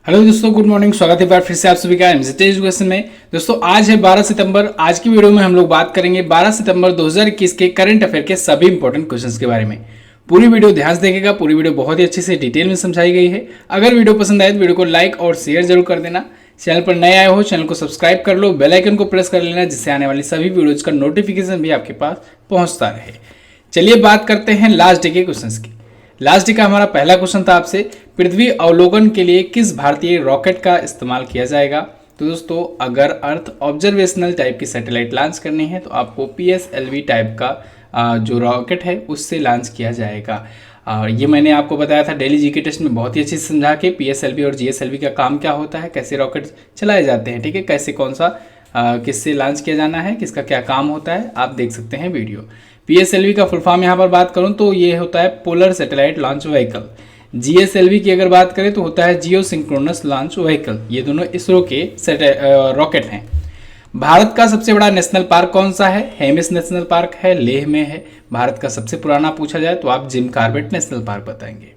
Hello दोस्तों, good morning. स्वागत है बार फिर से आप सभी का एमजेड एजुकेशन में। दोस्तों आज है 12 सितंबर। आज की वीडियो में हम लोग बात करेंगे 12 सितंबर 2021 के करंट अफेयर के सभी इंपॉर्टेंट क्वेश्चंस के बारे में। पूरी वीडियो ध्यान से देखिएगा। पूरी वीडियो बहुत ही अच्छे से डिटेल में समझाई गई है। अगर वीडियो पसंद आए तो वीडियो को लाइक और शेयर जरूर कर देना। चैनल पर नए आए हो चैनल को सब्सक्राइब कर लो, बेल आइकन को प्रेस कर लेना, जिससे आने वाली सभी वीडियोज का नोटिफिकेशन भी आपके पास पहुंचता रहे। चलिए बात करते हैं लास्ट डे के क्वेश्चंस की। लास्ट डे का हमारा पहला क्वेश्चन था आपसे, पृथ्वी अवलोकन के लिए किस भारतीय रॉकेट का इस्तेमाल किया जाएगा। तो दोस्तों अगर अर्थ ऑब्जर्वेशनल टाइप की सैटेलाइट लॉन्च करनी है तो आपको PSLV टाइप का जो रॉकेट है उससे लॉन्च किया जाएगा। और ये मैंने आपको बताया था डेली जीके टेस्ट में बहुत ही अच्छे से समझा के PSLV और GSLV का काम क्या होता है, कैसे रॉकेट चलाए जाते हैं, ठीक है, कैसे कौन सा किससे लॉन्च किया जाना है, किसका क्या काम होता है, आप देख सकते हैं वीडियो। PSLV का फुल फॉर्म यहाँ पर बात करूँ तो ये होता है polar satellite launch vehicle. GSLV की अगर बात करें तो होता है जियो सिंक्रोनस लॉन्च व्हीकल। ये दोनों इसरो के रॉकेट हैं। भारत का सबसे बड़ा नेशनल पार्क कौन सा है? हेमिस नेशनल पार्क है, लेह में है। भारत का सबसे पुराना पूछा जाए तो आप जिम कॉर्बेट नेशनल पार्क बताएंगे।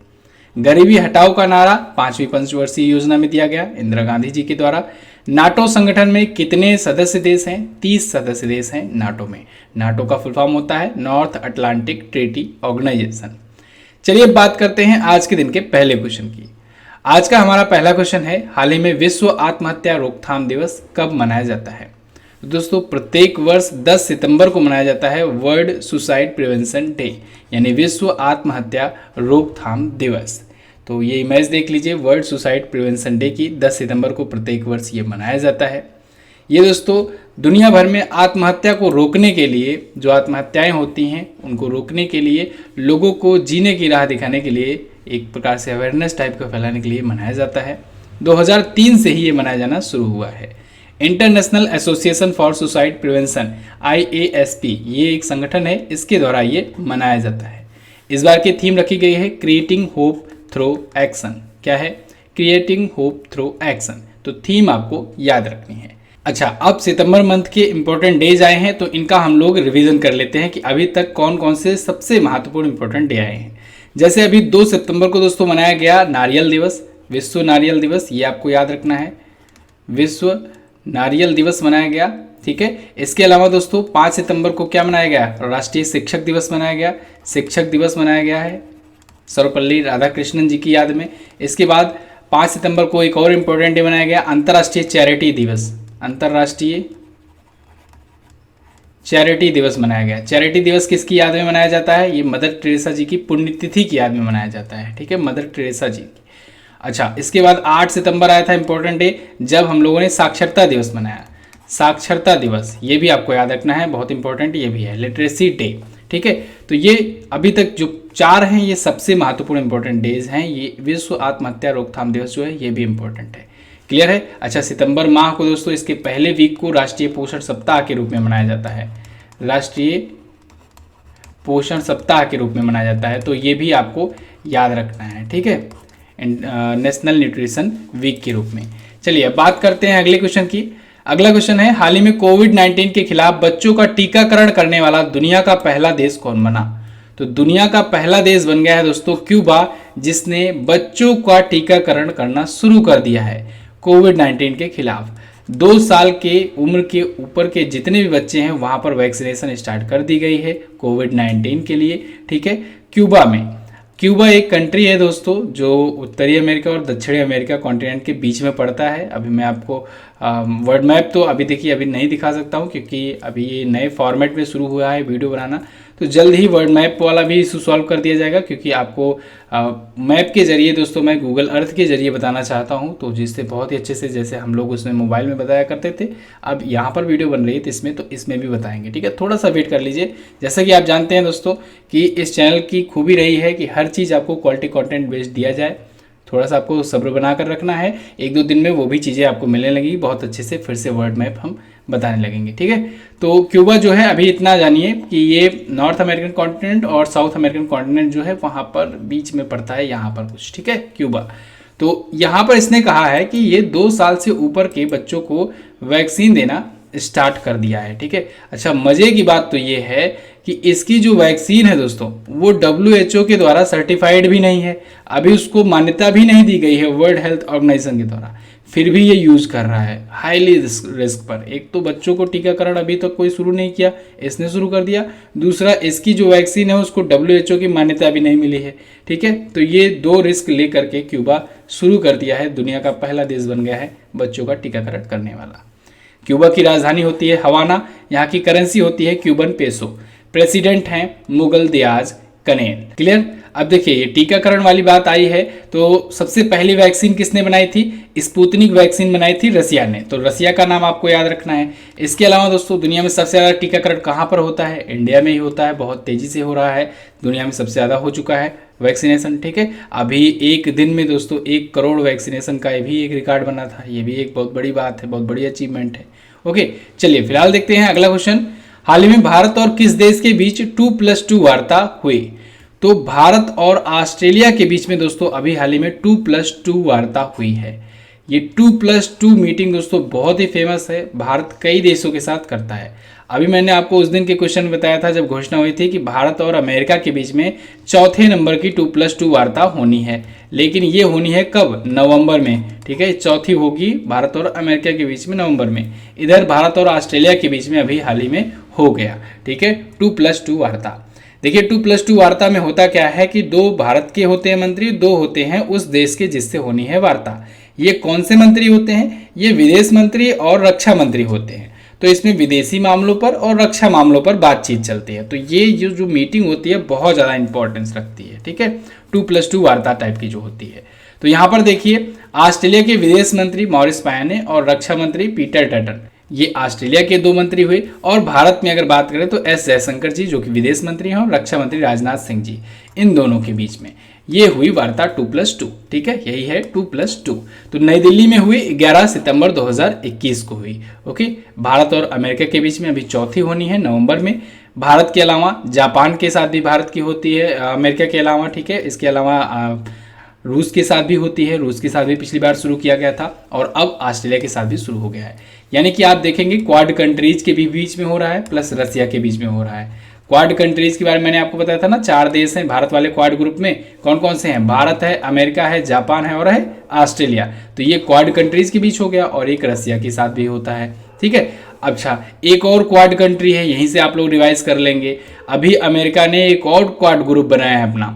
गरीबी हटाओ का नारा 5वीं पंचवर्षीय योजना में दिया गया इंदिरा गांधी जी के द्वारा। नाटो संगठन में कितने सदस्य देश हैं? 30 सदस्य देश हैं नाटो में। नाटो का फुल फॉर्म होता है नॉर्थ अटलांटिक ट्रीटी ऑर्गेनाइजेशन। चलिए बात करते हैं आज के दिन के पहले क्वेश्चन की। आज का हमारा पहला क्वेश्चन है, हाल ही में विश्व आत्महत्या रोकथाम दिवस कब मनाया जाता है? तो दोस्तों प्रत्येक वर्ष 10 सितंबर को मनाया जाता है वर्ल्ड सुसाइड प्रिवेंशन डे, यानी विश्व आत्महत्या रोकथाम दिवस। तो ये इमेज देख लीजिए, वर्ल्ड सुसाइड प्रिवेंशन डे की 10 सितंबर को प्रत्येक वर्ष ये मनाया जाता है। ये दोस्तों दुनिया भर में आत्महत्या को रोकने के लिए, जो आत्महत्याएं होती हैं उनको रोकने के लिए, लोगों को जीने की राह दिखाने के लिए, एक प्रकार से अवेयरनेस टाइप का फैलाने के लिए मनाया जाता है। 2003 से ही ये मनाया जाना शुरू हुआ है। International association for suicide prevention IASP ये एक संगठन है, इसके द्वारा ये मनाया जाता है। इस बार की थीम रखी गई है क्रिएटिंग होप थ्रू एक्शन। क्या है? Creating hope through action. तो थीम आपको याद रखनी है। अच्छा, अब सितंबर मंथ के इंपॉर्टेंट डेज आए हैं तो इनका हम लोग रिवीजन कर लेते हैं कि अभी तक कौन कौन से सबसे महत्वपूर्ण इंपॉर्टेंट डे आए हैं। जैसे अभी 2 सितंबर को दोस्तों मनाया गया नारियल दिवस, विश्व नारियल दिवस, ये आपको याद रखना है, विश्व नारियल दिवस मनाया गया, ठीक है। इसके अलावा दोस्तों 5 सितंबर को क्या मनाया गया? राष्ट्रीय शिक्षक दिवस मनाया गया, शिक्षक दिवस मनाया गया है सर्वपल्ली राधाकृष्णन जी की याद में। इसके बाद 5 सितंबर को एक और इम्पोर्टेंट डे मनाया गया, अंतर्राष्ट्रीय चैरिटी दिवस। अंतर्राष्ट्रीय चैरिटी दिवस मनाया गया। चैरिटी दिवस किसकी याद में मनाया जाता है? ये मदर टेरेसा जी की पुण्यतिथि की याद में मनाया जाता है, ठीक है, मदर टेरेसा जी की। अच्छा, इसके बाद 8 सितंबर आया था इंपॉर्टेंट डे, जब हम लोगों ने साक्षरता दिवस मनाया। साक्षरता दिवस ये भी आपको याद रखना है, बहुत इंपॉर्टेंट ये भी है, लिटरेसी डे, ठीक है। तो ये अभी तक जो 4 हैं ये सबसे महत्वपूर्ण इंपॉर्टेंट डेज हैं। ये विश्व आत्महत्या रोकथाम दिवस जो है ये भी इंपॉर्टेंट है। क्लियर है? अच्छा, सितंबर माह को दोस्तों इसके पहले वीक को राष्ट्रीय पोषण सप्ताह के रूप में मनाया जाता है। राष्ट्रीय पोषण सप्ताह के रूप में मनाया जाता है, तो ये भी आपको याद रखना है, ठीक है, नेशनल न्यूट्रिशन वीक के रूप में। चलिए अब बात करते हैं अगले क्वेश्चन की। अगला क्वेश्चन है, हाल ही में कोविड-19 के खिलाफ बच्चों का टीकाकरण करने वाला दुनिया का पहला देश कौन बना? तो दुनिया का पहला देश बन गया है दोस्तों क्यूबा, जिसने बच्चों का टीकाकरण करना शुरू कर दिया है कोविड-19 के खिलाफ। 2 साल के उम्र के ऊपर के जितने भी बच्चे हैं वहां पर वैक्सीनेशन स्टार्ट कर दी गई है कोविड-19 के लिए, ठीक है, क्यूबा में। क्यूबा एक कंट्री है दोस्तों जो उत्तरी अमेरिका और दक्षिणी अमेरिका कॉन्टिनेंट के बीच में पड़ता है। अभी मैं आपको वर्ल्ड मैप तो अभी देखिए अभी नहीं दिखा सकता हूँ, क्योंकि अभी ये नए फॉर्मेट में शुरू हुआ है वीडियो बनाना। तो जल्द ही वर्ल्ड मैप वाला भी इशू सॉल्व कर दिया जाएगा, क्योंकि आपको मैप के जरिए दोस्तों मैं गूगल अर्थ के जरिए बताना चाहता हूँ, तो जिससे बहुत ही अच्छे से, जैसे हम लोग उसमें मोबाइल में बताया करते थे, अब यहाँ पर वीडियो बन रही है तो इसमें भी बताएंगे, ठीक है। थोड़ा सा वेट कर लीजिए। जैसा कि आप जानते हैं दोस्तों कि इस चैनल की खूबी रही है कि हर चीज़ आपको क्वालिटी कंटेंट बेस्ड दिया जाए। थोड़ा सा आपको सब्र बना कर रखना है, 1-2 दिन में वो भी चीज़ें आपको मिलने लगेगी बहुत अच्छे से, फिर से वर्ल्ड मैप हम बताने लगेंगे, ठीक है। तो क्यूबा जो है अभी इतना जानिए कि ये नॉर्थ अमेरिकन कॉन्टिनेंट और साउथ अमेरिकन कॉन्टिनेंट जो है वहाँ पर बीच में पड़ता है, यहाँ पर कुछ, ठीक है, क्यूबा। तो यहाँ पर इसने कहा है कि ये 2 साल से ऊपर के बच्चों को वैक्सीन देना स्टार्ट कर दिया है। ठीक है, अच्छा मज़े की बात तो ये है कि इसकी जो वैक्सीन है दोस्तों वो WHO के द्वारा सर्टिफाइड भी नहीं है, अभी उसको मान्यता भी नहीं दी गई है वर्ल्ड हेल्थ ऑर्गेनाइजेशन के द्वारा, फिर भी ये यूज़ कर रहा है हाईली रिस्क पर। एक तो बच्चों को टीकाकरण अभी तक कोई शुरू नहीं किया, इसने शुरू कर दिया, दूसरा इसकी जो वैक्सीन है उसको WHO की मान्यता भी नहीं मिली है। ठीक है, तो ये दो रिस्क लेकर के क्यूबा शुरू कर दिया है, दुनिया का पहला देश बन गया है बच्चों का टीकाकरण करने वाला। क्यूबा की राजधानी होती है हवाना, यहाँ की करेंसी होती है क्यूबन पेसो, प्रेसिडेंट हैं मुगल दियाज कनेल। क्लियर। अब देखिए ये टीकाकरण वाली बात आई है तो सबसे पहली वैक्सीन किसने बनाई थी? स्पुतनिक वैक्सीन बनाई थी रसिया ने, तो रसिया का नाम आपको याद रखना है। इसके अलावा दोस्तों दुनिया में सबसे ज़्यादा टीकाकरण कहाँ पर होता है? इंडिया में ही होता है, बहुत तेज़ी से हो रहा है, दुनिया में सबसे ज़्यादा हो चुका है वैक्सीनेशन। ठीक है, अभी एक दिन में दोस्तों 1 करोड़ वैक्सीनेशन का भी एक रिकॉर्ड बना था, ये भी एक बहुत बड़ी बात है, बहुत बड़ी अचीवमेंट है। ओके, चलिए फिलहाल देखते हैं अगला क्वेश्चन। हाल ही में भारत और किस देश के बीच 2+2 वार्ता हुई? तो भारत और ऑस्ट्रेलिया के बीच में दोस्तों अभी हाल ही में 2+2 वार्ता हुई है। ये 2+2 मीटिंग दोस्तों बहुत ही फेमस है, भारत कई देशों के साथ करता है। अभी मैंने आपको उस दिन के क्वेश्चन में बताया था जब घोषणा हुई थी कि भारत और अमेरिका के बीच में चौथे नंबर की 2+2 वार्ता होनी है, लेकिन ये होनी है कब? नवंबर में। ठीक है, चौथी होगी भारत और अमेरिका के बीच में नवंबर में। इधर भारत और ऑस्ट्रेलिया के बीच में अभी हाल ही में हो गया। ठीक है, 2+2 वार्ता। देखिए 2+2 वार्ता में होता क्या है कि 2 भारत के होते हैं मंत्री, 2 होते हैं उस देश के जिससे होनी है वार्ता। ये कौन से मंत्री होते हैं? ये विदेश मंत्री और रक्षा मंत्री होते हैं। तो इसमें विदेशी मामलों पर और रक्षा मामलों पर बातचीत चलती है। तो ये जो मीटिंग होती है बहुत ज़्यादा इंपॉर्टेंस रखती है। ठीक है, 2+2 वार्ता टाइप की जो होती है। तो यहाँ पर देखिए ऑस्ट्रेलिया के विदेश मंत्री मॉरिस पायने और रक्षा मंत्री पीटर डटन, ये ऑस्ट्रेलिया के 2 मंत्री हुए। और भारत में अगर बात करें तो एस जयशंकर जी जो कि विदेश मंत्री हैं और रक्षा मंत्री राजनाथ सिंह जी, इन दोनों के बीच में ये हुई वार्ता 2+2। ठीक है, यही है 2+2। तो नई दिल्ली में हुई 11 सितंबर 2021 को हुई। ओके, भारत और अमेरिका के बीच में अभी चौथी होनी है नवंबर में। भारत के अलावा जापान के साथ भी भारत की होती है, अमेरिका के अलावा। ठीक है, इसके अलावा रूस के साथ भी होती है, रूस के साथ भी पिछली बार शुरू किया गया था और अब ऑस्ट्रेलिया के साथ भी शुरू हो गया है। यानी कि आप देखेंगे क्वाड कंट्रीज के भी बीच में हो रहा है प्लस रसिया के बीच में हो रहा है। क्वाड कंट्रीज के बारे में मैंने आपको बताया था ना, 4 देश हैं भारत वाले क्वाड ग्रुप में। कौन कौन से हैं? भारत है, अमेरिका है, जापान है और है ऑस्ट्रेलिया। तो ये क्वाड कंट्रीज के बीच हो गया और एक रसिया के साथ भी होता है। ठीक है, अच्छा एक और क्वाड कंट्री है, यहीं से आप लोग रिवाइज कर लेंगे। अभी अमेरिका ने एक और क्वाड ग्रुप बनाया है अपना।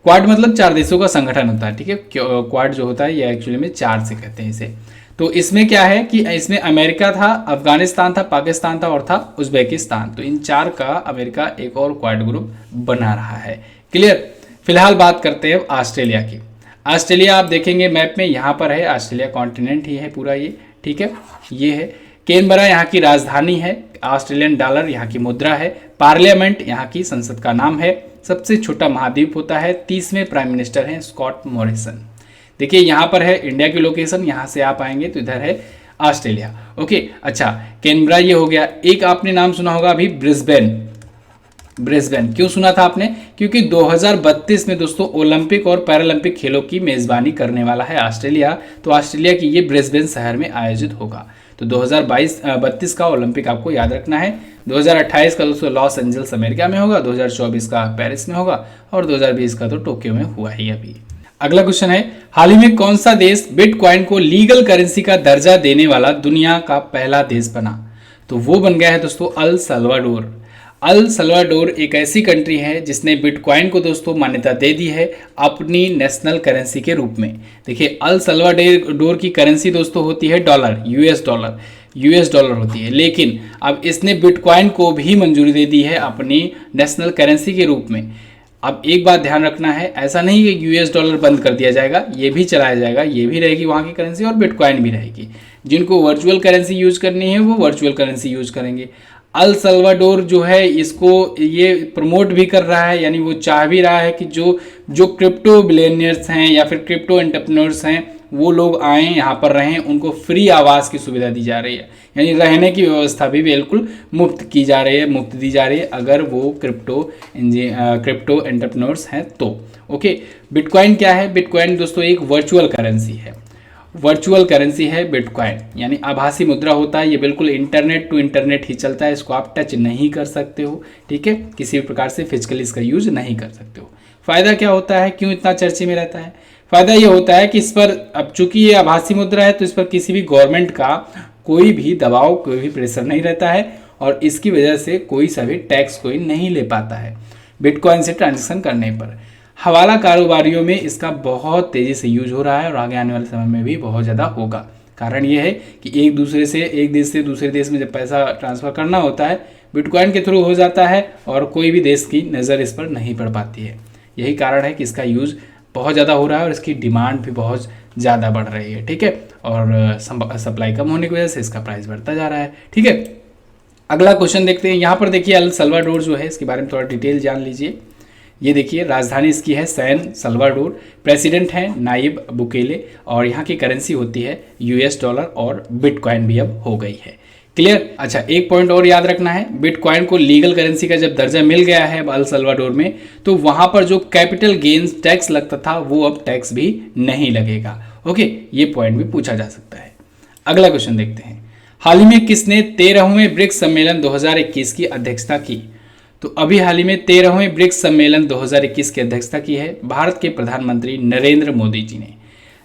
क्वाड मतलब 4 देशों का संगठन होता है। ठीक है, क्वाड जो होता है ये एक्चुअली में 4 से कहते हैं इसे। तो इसमें क्या है कि इसमें अमेरिका था, अफगानिस्तान था, पाकिस्तान था और था उज्बेकिस्तान। तो इन 4 का अमेरिका एक और क्वाड ग्रुप बना रहा है। क्लियर। फिलहाल बात करते हैं ऑस्ट्रेलिया की। ऑस्ट्रेलिया आप देखेंगे मैप में यहाँ पर है, ऑस्ट्रेलिया कॉन्टिनेंट ही है पूरा ये। ठीक है, ये है कैनबरा, यहाँ की राजधानी है, ऑस्ट्रेलियन डॉलर यहाँ की मुद्रा है, पार्लियामेंट यहाँ की संसद का नाम है, सबसे छोटा महाद्वीप होता है, 30वें प्राइम मिनिस्टर हैं स्कॉट मॉरिसन। देखिए यहाँ पर है इंडिया की लोकेशन, यहाँ से आप आएंगे तो इधर है ऑस्ट्रेलिया। ओके, अच्छा कैनबरा ये हो गया। एक आपने नाम सुना होगा अभी ब्रिस्बेन। ब्रिस्बेन क्यों सुना था आपने? क्योंकि 2032 में दोस्तों ओलंपिक और पैरालंपिक खेलों की मेजबानी करने वाला है ऑस्ट्रेलिया। तो ऑस्ट्रेलिया की ये ब्रिस्बेन शहर में आयोजित होगा। तो 2032 का ओलंपिक आपको याद रखना है। 2028 का दोस्तों लॉस एंजल्स अमेरिका में होगा, 2024 का पेरिस में होगा और 2020 का तो टोक्यो में हुआ ही अभी। अगला क्वेश्चन है, हाल ही में कौन सा देश बिटकॉइन को लीगल करेंसी का दर्जा देने वाला दुनिया का पहला देश बना? तो वो बन गया है दोस्तों अल सल्वाडोर। अल सल्वाडोर एक ऐसी कंट्री है जिसने बिटकॉइन को दोस्तों मान्यता दे दी है अपनी नेशनल करेंसी के रूप में। देखिए अल सल्वाडोर की करेंसी दोस्तों होती है डॉलर, यूएस डॉलर होती है, लेकिन अब इसने बिटकॉइन को भी मंजूरी दे दी है अपनी नेशनल करेंसी के रूप में। अब एक बात ध्यान रखना है, ऐसा नहीं कि यूएस डॉलर बंद कर दिया जाएगा, ये भी चलाया जाएगा, ये भी रहेगी वहाँ की करेंसी और बिटकॉइन भी रहेगी। जिनको वर्चुअल करेंसी यूज करनी है वो वर्चुअल करेंसी यूज करेंगे। अल सल्वाडोर जो है इसको ये प्रमोट भी कर रहा है, यानी वो चाह भी रहा है कि जो क्रिप्टो बिलियनियर्स हैं या फिर क्रिप्टो एंटरप्रेन्योर्स हैं वो लोग आएँ यहाँ पर रहें, उनको फ्री आवास की सुविधा दी जा रही है, यानी रहने की व्यवस्था भी बिल्कुल मुफ्त की जा रही है, मुफ्त दी जा रही है अगर वो क्रिप्टो एंटरप्रेन्योर्स हैं तो। ओके, बिटकॉइन क्या है? बिटकॉइन दोस्तों एक वर्चुअल करेंसी है। वर्चुअल करेंसी है बिटकॉइन, यानी आभासी मुद्रा होता है। ये बिल्कुल इंटरनेट टू इंटरनेट ही चलता है, इसको आप टच नहीं कर सकते हो, ठीक है, किसी भी प्रकार से फिजिकली इसका यूज नहीं कर सकते हो। फायदा क्या होता है, क्यों इतना चर्चे में रहता है? फायदा ये होता है कि इस पर, अब चूंकि ये आभासी मुद्रा है तो इस पर किसी भी गवर्नमेंट का कोई भी दबाव, कोई भी प्रेशर नहीं रहता है और इसकी वजह से कोई सा भी टैक्स कोई नहीं ले पाता है बिटकॉइन से ट्रांजेक्शन करने पर। हवाला कारोबारियों में इसका बहुत तेज़ी से यूज हो रहा है और आगे आने वाले समय में भी बहुत ज़्यादा होगा। कारण यह है कि एक देश से दूसरे देश में जब पैसा ट्रांसफ़र करना होता है बिटकॉइन के थ्रू हो जाता है और कोई भी देश की नज़र इस पर नहीं पड़ पाती है। यही कारण है कि इसका यूज़ बहुत ज़्यादा हो रहा है और इसकी डिमांड भी बहुत ज़्यादा बढ़ रही है, ठीक है, और सप्लाई कम होने की वजह से इसका प्राइस बढ़ता जा रहा है, ठीक है। अगला क्वेश्चन देखते हैं। यहाँ पर देखिए अल सल्वाडोर जो है, इसके बारे में थोड़ा डिटेल जान लीजिए। ये देखिए राजधानी इसकी है सैन सल्वाडोर, प्रेसिडेंट हैं नायब बुकेले और यहाँ की करेंसी होती है US डॉलर और बिटकॉइन भी अब हो गई है। क्लियर? अच्छा, एक पॉइंट और याद रखना है, बिटकॉइन को लीगल करेंसी का जब दर्जा मिल गया है अल सल्वाडोर में, तो वहाँ पर जो कैपिटल गेन्स टैक्स लगता था वो अब टैक्स भी नहीं लगेगा। ओके, ये पॉइंट भी पूछा जा सकता है। अगला क्वेश्चन देखते हैं। हाल ही में किसने 13वें ब्रिक्स सम्मेलन 2021 की अध्यक्षता की? तो अभी हाल ही में 13वें ब्रिक्स सम्मेलन 2021 की अध्यक्षता की है भारत के प्रधानमंत्री नरेंद्र मोदी जी ने।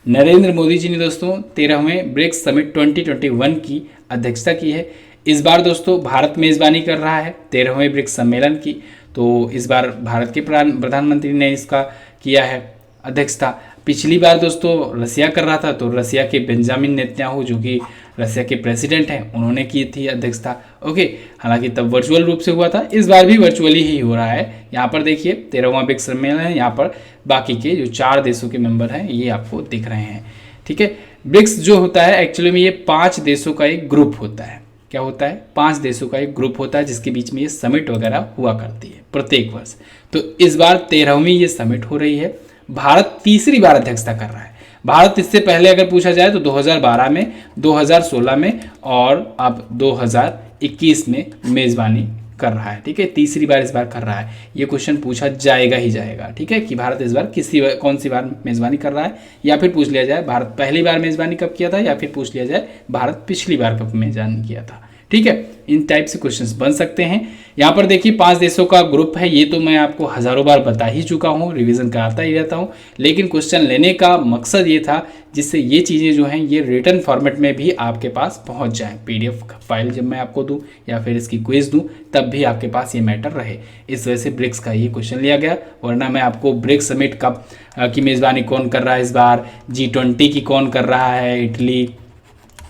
नरेंद्र मोदी जी ने दोस्तों 13वें ब्रिक्स समिट 2021 की अध्यक्षता की है। इस बार दोस्तों भारत मेज़बानी कर रहा है 13वें ब्रिक्स सम्मेलन की, तो इस बार भारत के प्रधानमंत्री ने इसका किया है अध्यक्षता। पिछली बार दोस्तों रसिया कर रहा था, तो रसिया के बेंजामिन नेतन्याहू जो कि रसिया के प्रेसिडेंट हैं उन्होंने की थी अध्यक्षता। ओके, हालांकि तब वर्चुअल रूप से हुआ था, इस बार भी वर्चुअली ही हो रहा है। यहाँ पर देखिए 13वां ब्रिक्स सम्मेलन है, यहाँ पर बाकी के जो 4 देशों के मेंबर हैं ये आपको दिख रहे हैं, ठीक है। ब्रिक्स जो होता है एक्चुअली में ये 5 देशों का एक ग्रुप होता है। क्या होता है? 5 देशों का एक ग्रुप होता है जिसके बीच में ये समिट वगैरह हुआ करती है प्रत्येक वर्ष। तो इस बार 13वीं ये समिट हो रही है। भारत तीसरी बार अध्यक्षता कर रहा है। भारत इससे पहले अगर पूछा जाए तो 2012 में, 2016 में और अब 2021 में मेज़बानी कर रहा है, ठीक है। तीसरी बार इस बार कर रहा है। ये क्वेश्चन पूछा जाएगा ही जाएगा, ठीक है, कि भारत इस बार कौन सी बार मेज़बानी कर रहा है, या फिर पूछ लिया जाए भारत पहली बार मेज़बानी कब किया था, या फिर पूछ लिया जाए भारत पिछली बार कब मेज़बानी किया था, ठीक है। इन टाइप से क्वेश्चंस बन सकते हैं। यहाँ पर देखिए 5 देशों का ग्रुप है, ये तो मैं आपको हज़ारों बार बता ही चुका हूँ, रिवीजन कराता ही रहता हूँ, लेकिन क्वेश्चन लेने का मकसद ये था जिससे ये चीज़ें जो हैं ये रिटन फॉर्मेट में भी आपके पास पहुँच जाएँ। PDF फाइल जब मैं आपको दूँ या फिर इसकी क्विज दूँ तब भी आपके पास ये मैटर रहे। इस वजह से ब्रिक्स का ये क्वेश्चन लिया गया, वरना मैं आपको ब्रिक्स समिट कब की मेज़बानी कौन कर रहा है इस बार, G20 की कौन कर रहा है, इटली,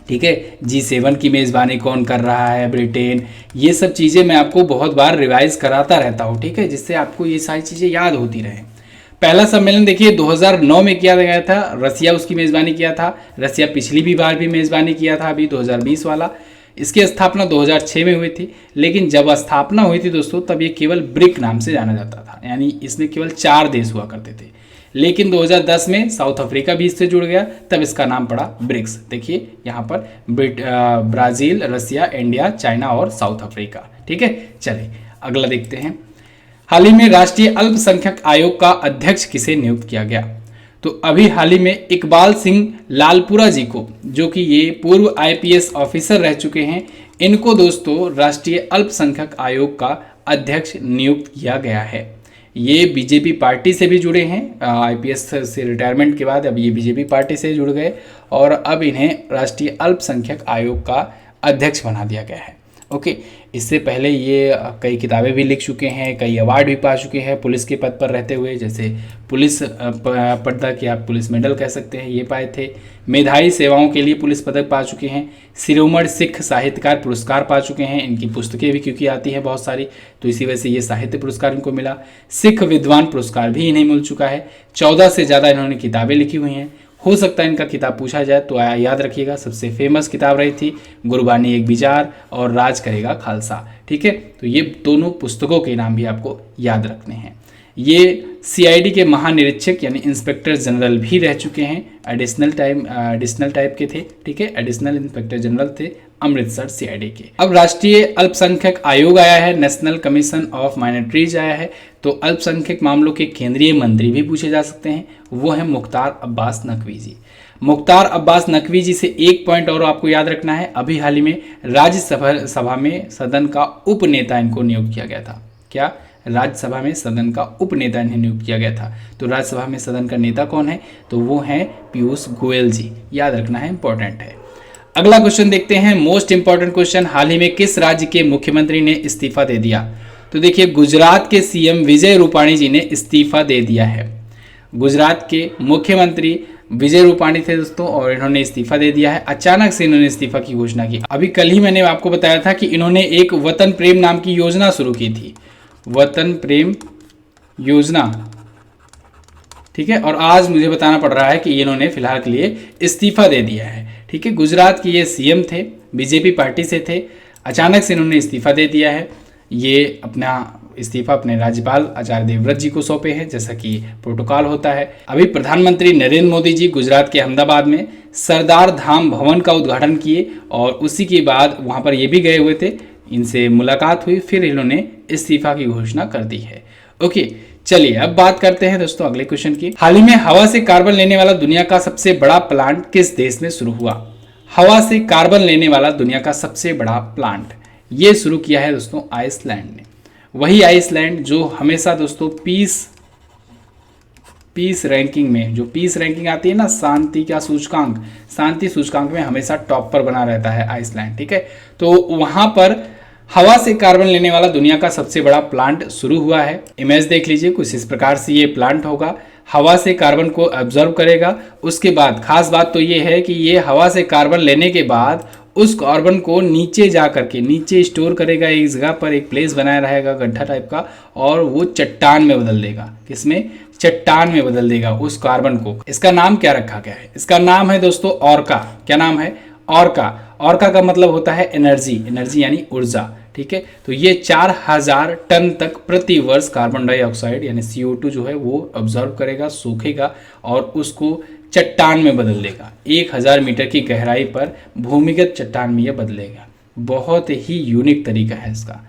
ठीक है, G7 की मेज़बानी कौन कर रहा है, ब्रिटेन, ये सब चीज़ें मैं आपको बहुत बार रिवाइज कराता रहता हूँ, ठीक है, जिससे आपको ये सारी चीज़ें याद होती रहें। पहला सम्मेलन देखिए 2009 में किया गया था, रसिया उसकी मेज़बानी किया था। रसिया पिछली भी बार भी मेज़बानी किया था, अभी 2020 वाला। इसकी स्थापना 2006 में हुई थी, लेकिन जब स्थापना हुई थी दोस्तों तब ये केवल ब्रिक नाम से जाना जाता था, यानी इसमें केवल 4 देश हुआ करते थे। लेकिन 2010 में साउथ अफ्रीका भी इससे जुड़ गया, तब इसका नाम पड़ा ब्रिक्स। देखिए यहाँ पर ब्राज़ील, रसिया, इंडिया, चाइना और साउथ अफ्रीका, ठीक है। चलिए अगला देखते हैं। हाल ही में राष्ट्रीय अल्पसंख्यक आयोग का अध्यक्ष किसे नियुक्त किया गया? तो अभी हाल ही में इकबाल सिंह लालपुरा जी को, जो कि ये पूर्व IPS ऑफिसर रह चुके हैं, इनको दोस्तों राष्ट्रीय अल्पसंख्यक आयोग का अध्यक्ष नियुक्त किया गया है। ये बीजेपी पार्टी से भी जुड़े हैं, IPS से रिटायरमेंट के बाद अब ये बीजेपी पार्टी से जुड़ गए और अब इन्हें राष्ट्रीय अल्पसंख्यक आयोग का अध्यक्ष बना दिया गया है। ओके, इससे पहले ये कई किताबें भी लिख चुके हैं, कई अवार्ड भी पा चुके हैं पुलिस के पद पर रहते हुए, जैसे पुलिस पदक या पुलिस मेडल कह सकते हैं, ये पाए थे। मेधावी सेवाओं के लिए पुलिस पदक पा चुके हैं। शिरोमणि सिख साहित्यकार पुरस्कार पा चुके हैं, इनकी पुस्तकें भी क्योंकि आती हैं बहुत सारी, तो इसी वजह से ये साहित्य पुरस्कार इनको मिला। सिख विद्वान पुरस्कार भी इन्हें मिल चुका है। 14 से ज़्यादा इन्होंने किताबें लिखी हुई हैं। हो सकता है इनका किताब पूछा जाए तो याद रखिएगा, सबसे फेमस किताब रही थी गुरबानी एक विचार और राज करेगा खालसा, ठीक है। तो ये दोनों पुस्तकों के नाम भी आपको याद रखने हैं। ये CID के महानिरीक्षक यानी इंस्पेक्टर जनरल भी रह चुके हैं, एडिशनल टाइप के थे, ठीक है, एडिशनल इंस्पेक्टर जनरल थे अमृतसर CID के। अब राष्ट्रीय अल्पसंख्यक आयोग आया है, नेशनल कमीशन ऑफ माइनॉरिटीज आया है, तो अल्पसंख्यक मामलों के केंद्रीय मंत्री भी पूछे जा सकते हैं, वो है मुख्तार अब्बास नकवी जी। मुख्तार अब्बास नकवी जी से एक पॉइंट और आपको याद रखना है, अभी हाल ही में राज्यसभा में सदन का उपनेता इनको नियुक्त किया गया था। क्या? राज्यसभा में सदन का उपनेता इन्हें नियुक्त किया गया था। तो राज्यसभा में सदन का नेता कौन है? तो वो है पीयूष गोयल जी, याद रखना है, इंपॉर्टेंट है। अगला क्वेश्चन देखते हैं, मोस्ट इंपॉर्टेंट क्वेश्चन, हाल ही में किस राज्य के मुख्यमंत्री ने इस्तीफा दे दिया? तो देखिए, गुजरात के सीएम विजय रूपाणी जी ने इस्तीफा दे दिया है। गुजरात के मुख्यमंत्री विजय रूपाणी थे दोस्तों, और इन्होंने इस्तीफा दे दिया है। अचानक से इन्होंने इस्तीफा की घोषणा की। अभी कल ही मैंने आपको बताया था कि इन्होंने एक वतन प्रेम नाम की योजना शुरू की थी, वतन प्रेम योजना, ठीक है। और आज मुझे बताना पड़ रहा है कि इन्होंने फिलहाल के लिए इस्तीफा दे दिया है, ठीक है। गुजरात के ये सीएम थे, बीजेपी पार्टी से थे, अचानक से इन्होंने इस्तीफा दे दिया है। ये अपना इस्तीफा अपने राज्यपाल आचार्य देवव्रत जी को सौंपे हैं, जैसा कि प्रोटोकॉल होता है। अभी प्रधानमंत्री नरेंद्र मोदी जी गुजरात के अहमदाबाद में सरदार धाम भवन का उद्घाटन किए, और उसी के बाद वहाँ पर ये भी गए हुए थे, इनसे मुलाकात हुई, फिर इन्होंने इस्तीफा की घोषणा कर दी है। ओके, चलिए अब बात करते हैं दोस्तों अगले क्वेश्चन की। हाल ही में हवा से कार्बन लेने वाला दुनिया का सबसे बड़ा प्लांट किस देश में शुरू हुआ? हवा से कार्बन लेने वाला दुनिया का सबसे बड़ा प्लांट ये शुरू किया है दोस्तों आइसलैंड ने। वही आइसलैंड जो हमेशा दोस्तों पीस रैंकिंग में, जो पीस रैंकिंग आती है ना, शांति सूचकांक में हमेशा टॉप पर बना रहता है आइसलैंड, ठीक है। तो वहां पर हवा से कार्बन लेने वाला दुनिया का सबसे बड़ा प्लांट शुरू हुआ है। इमेज देख लीजिए, कुछ इस प्रकार से ये प्लांट होगा, हवा से कार्बन को ऑब्जर्व करेगा। उसके बाद खास बात तो ये है कि ये हवा से कार्बन लेने के बाद उस कार्बन को नीचे जा करके नीचे स्टोर करेगा, एक जगह पर एक प्लेस बनाया रहेगा गड्ढा टाइप का, और वो चट्टान में बदल देगा। किसमें? चट्टान में बदल देगा उस कार्बन को। इसका नाम क्या रखा गया है? इसका नाम है दोस्तों ऑर्का। क्या नाम है? ऑर्का। ऑर्का का मतलब होता है एनर्जी यानी ऊर्जा, ठीक है। तो ये 4000 टन तक प्रति वर्ष कार्बन डाइऑक्साइड यानी CO2 जो है वो ऑब्जर्व करेगा, सोखेगा और उसको चट्टान में बदल देगा। 1000 मीटर की गहराई पर भूमिगत चट्टान में यह बदलेगा। बहुत ही यूनिक तरीका है इसका।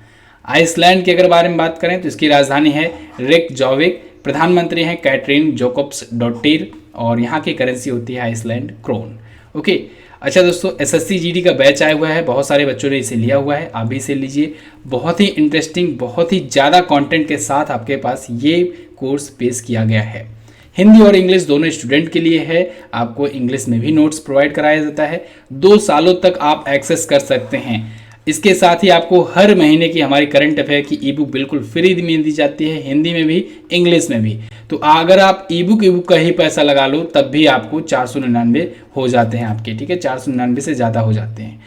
आइसलैंड की अगर बारे में बात करें तो इसकी राजधानी है रेकजाविक, प्रधानमंत्री हैं कैटरीन जोकोब्स-डॉट्टीर, और यहाँ की करेंसी होती है आइसलैंड क्रोन। ओके, अच्छा दोस्तों, SSC GD का बैच आया हुआ है, बहुत सारे बच्चों ने इसे लिया हुआ है, आप भी इसे लीजिए। बहुत ही इंटरेस्टिंग, बहुत ही ज़्यादा कंटेंट के साथ आपके पास ये कोर्स पेश किया गया है। हिंदी और इंग्लिश दोनों स्टूडेंट के लिए है। आपको इंग्लिश में भी नोट्स प्रोवाइड कराया जाता है, 2 सालों तक आप एक्सेस कर सकते हैं। इसके साथ ही आपको हर महीने की हमारी करंट अफेयर की ई बुक बिल्कुल फ्री में दी जाती है, हिंदी में भी इंग्लिश में भी। तो अगर आप ई बुक का ही पैसा लगा लो तब भी आपको 499 हो जाते हैं आपके, ठीक है। 499 से ज़्यादा हो जाते हैं।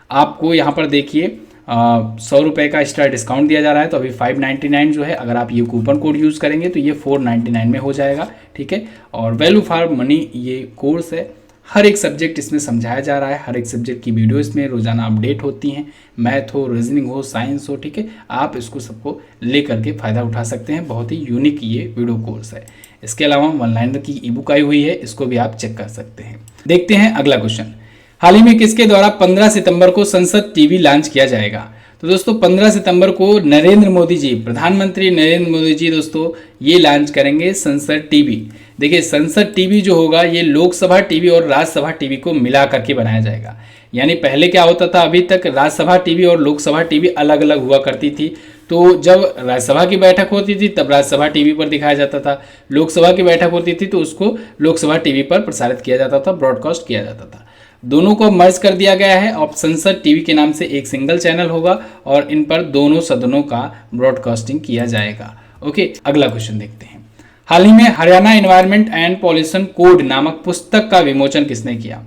आपको यहाँ पर देखिए 100 रुपये का एक्स्ट्रा डिस्काउंट दिया जा रहा है, तो अभी 599 जो है, अगर आप ये कूपन कोड यूज़ करेंगे तो ये 499 में हो जाएगा, ठीक है। और वैल्यू फॉर मनी ये कोर्स है, हर एक सब्जेक्ट इसमें समझाया जा रहा है, हर एक सब्जेक्ट की वीडियो इसमें रोजाना अपडेट होती हैं, मैथ हो, रीजनिंग हो, साइंस हो, ठीक है। आप इसको सबको ले करके फ़ायदा उठा सकते हैं। बहुत ही यूनिक ये वीडियो कोर्स है। इसके अलावा वन लाइनर की ई बुक आई हुई है, इसको भी आप चेक कर सकते हैं। देखते हैं अगला क्वेश्चन, हाल ही में किसके द्वारा 15 सितंबर को संसद टीवी लॉन्च किया जाएगा? तो दोस्तों 15 सितंबर को नरेंद्र मोदी जी, प्रधानमंत्री नरेंद्र मोदी जी दोस्तों ये लॉन्च करेंगे संसद टीवी। देखिए संसद टीवी जो होगा ये लोकसभा टीवी और राज्यसभा टीवी को मिला करके बनाया जाएगा। यानी पहले क्या होता था, अभी तक राज्यसभा टीवी और लोकसभा टीवी अलग अलग हुआ करती थी। तो जब राज्यसभा की बैठक होती थी तब राज्यसभा टीवी पर दिखाया जाता था, लोकसभा की बैठक होती थी तो उसको लोकसभा टीवी पर प्रसारित किया जाता था, ब्रॉडकास्ट किया जाता था। दोनों को मर्ज कर दिया गया है और संसद टीवी के नाम से एक सिंगल चैनल होगा और इन पर दोनों सदनों का ब्रॉडकास्टिंग किया जाएगा। ओके, अगला क्वेश्चन देखते हैं। हाल ही में Haryana environment and pollution code नामक पुस्तक का विमोचन किसने किया?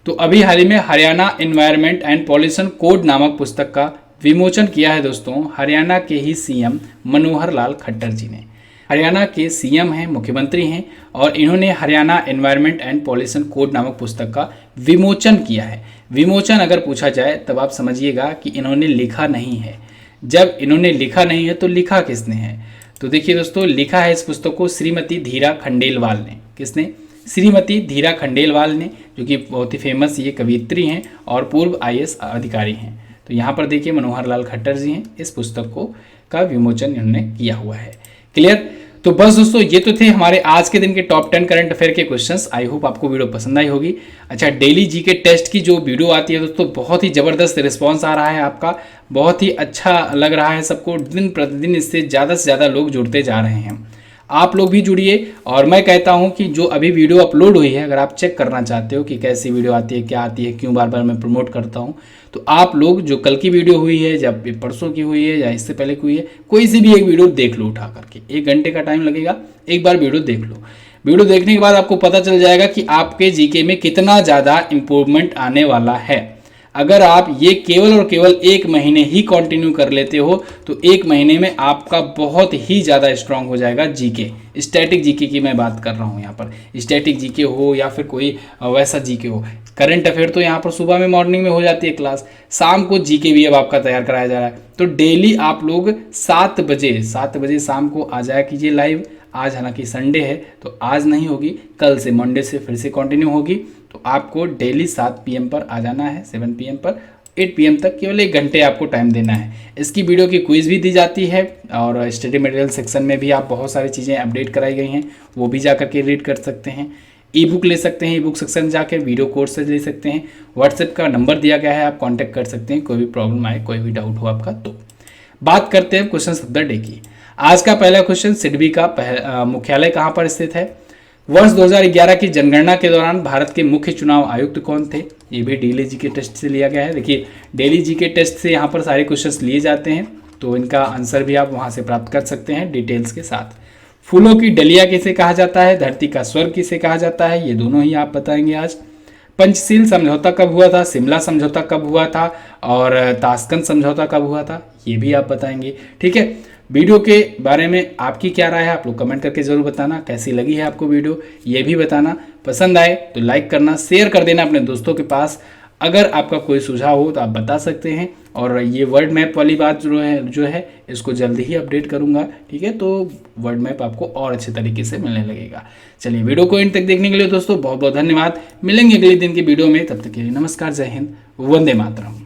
तो अभी हाल ही में Haryana environment and pollution code नामक पुस्तक का विमोचन किया है दोस्तों हरियाणा के ही सीएम मनोहर लाल खट्टर जी ने। हरियाणा के सीएम हैं, मुख्यमंत्री हैं और इन्होंने Haryana environment and pollution code नामक पुस्तक का विमोचन किया है। विमोचन अगर पूछा जाए तब आप समझिएगा कि इन्होंने लिखा नहीं है। जब इन्होंने लिखा नहीं है तो लिखा किसने है? तो देखिए दोस्तों, लिखा है इस पुस्तक को श्रीमती धीरा खंडेलवाल ने। किसने? श्रीमती धीरा खंडेलवाल ने, जो कि बहुत ही फेमस ये कवियत्री हैं और पूर्व IAS अधिकारी हैं। तो यहाँ पर देखिए मनोहर लाल खट्टर जी हैं, इस पुस्तक को का विमोचन इन्होंने किया हुआ है। क्लियर? तो बस दोस्तों ये तो थे हमारे आज के दिन के टॉप 10 करंट अफेयर के क्वेश्चंस। आई होप आपको वीडियो पसंद आई होगी। अच्छा, डेली जीके टेस्ट की जो वीडियो आती है दोस्तों, बहुत ही ज़बरदस्त रिस्पांस आ रहा है आपका, बहुत ही अच्छा लग रहा है सबको। दिन प्रतिदिन इससे ज़्यादा से ज़्यादा लोग जुड़ते जा रहे हैं। आप लोग भी जुड़िए। और मैं कहता हूं कि जो अभी वीडियो अपलोड हुई है, अगर आप चेक करना चाहते हो कि कैसी वीडियो आती है, क्या आती है, क्यों बार बार मैं प्रमोट करता हूं, तो आप लोग जो कल की वीडियो हुई है, जब परसों की हुई है या इससे पहले की हुई है, कोई सी भी एक वीडियो देख लो उठा करके। 1 घंटे का टाइम लगेगा, एक बार वीडियो देख लो। वीडियो देखने के बाद आपको पता चल जाएगा कि आपके जीके में कितना ज़्यादा इंप्रूवमेंट आने वाला है। अगर आप ये केवल और केवल 1 महीने ही कंटिन्यू कर लेते हो तो 1 महीने में आपका बहुत ही ज़्यादा स्ट्रांग हो जाएगा जीके। स्टैटिक जीके की मैं बात कर रहा हूँ यहाँ पर, स्टैटिक जीके हो या फिर कोई वैसा जीके हो। करंट अफेयर तो यहाँ पर सुबह में मॉर्निंग में हो जाती है क्लास, शाम को जीके भी अब आपका तैयार कराया जा रहा है। तो डेली आप लोग 7 बजे शाम को आ जाया कीजिए लाइव। आज हालांकि संडे है तो आज नहीं होगी, कल से मंडे से फिर से कंटिन्यू होगी। तो आपको डेली 7 PM पर आ जाना है, 7 PM पर 8 PM तक केवल 1 घंटे आपको टाइम देना है। इसकी वीडियो की क्विज भी दी जाती है और स्टडी मटेरियल सेक्शन में भी आप बहुत सारी चीज़ें अपडेट कराई गई हैं, वो भी जा करके रीड कर सकते हैं। ई बुक ले सकते हैं, ई बुक सेक्शन जाकर वीडियो कोर्सेज ले सकते हैं। व्हाट्सएप का नंबर दिया गया है, आप कांटेक्ट कर सकते हैं कोई भी प्रॉब्लम आए, कोई भी डाउट हो आपका। तो बात करते हैं क्वेश्चन ऑफ द डे की। आज का पहला क्वेश्चन, सिडबी का मुख्यालय कहाँ पर स्थित है? वर्ष 2011 की जनगणना के दौरान भारत के मुख्य चुनाव आयुक्त कौन थे? ये भी डेली जीके टेस्ट से लिया गया है। देखिए, डेली जीके टेस्ट से यहाँ पर सारे क्वेश्चंस लिए जाते हैं, तो इनका आंसर भी आप वहाँ से प्राप्त कर सकते हैं डिटेल्स के साथ। फूलों की डलिया किसे कहा जाता है? धरती का स्वर्ग किसे कहा जाता है? ये दोनों ही आप बताएंगे आज। पंचशील समझौता कब हुआ था? शिमला समझौता कब हुआ था? और ताशकंद समझौता कब हुआ था? ये भी आप बताएंगे। ठीक है, वीडियो के बारे में आपकी क्या राय है आप लोग कमेंट करके ज़रूर बताना। कैसी लगी है आपको वीडियो ये भी बताना। पसंद आए तो लाइक करना, शेयर कर देना अपने दोस्तों के पास। अगर आपका कोई सुझाव हो तो आप बता सकते हैं। और ये वर्ड मैप वाली बात जो है इसको जल्दी ही अपडेट करूंगा। ठीक है, तो वर्ड मैप आपको और अच्छे तरीके से मिलने लगेगा। चलिए, वीडियो को एंड तक देखने के लिए दोस्तों बहुत बहुत धन्यवाद। मिलेंगे अगले दिन की वीडियो में, तब तक के लिए नमस्कार, जय हिंद, वंदे मातरम।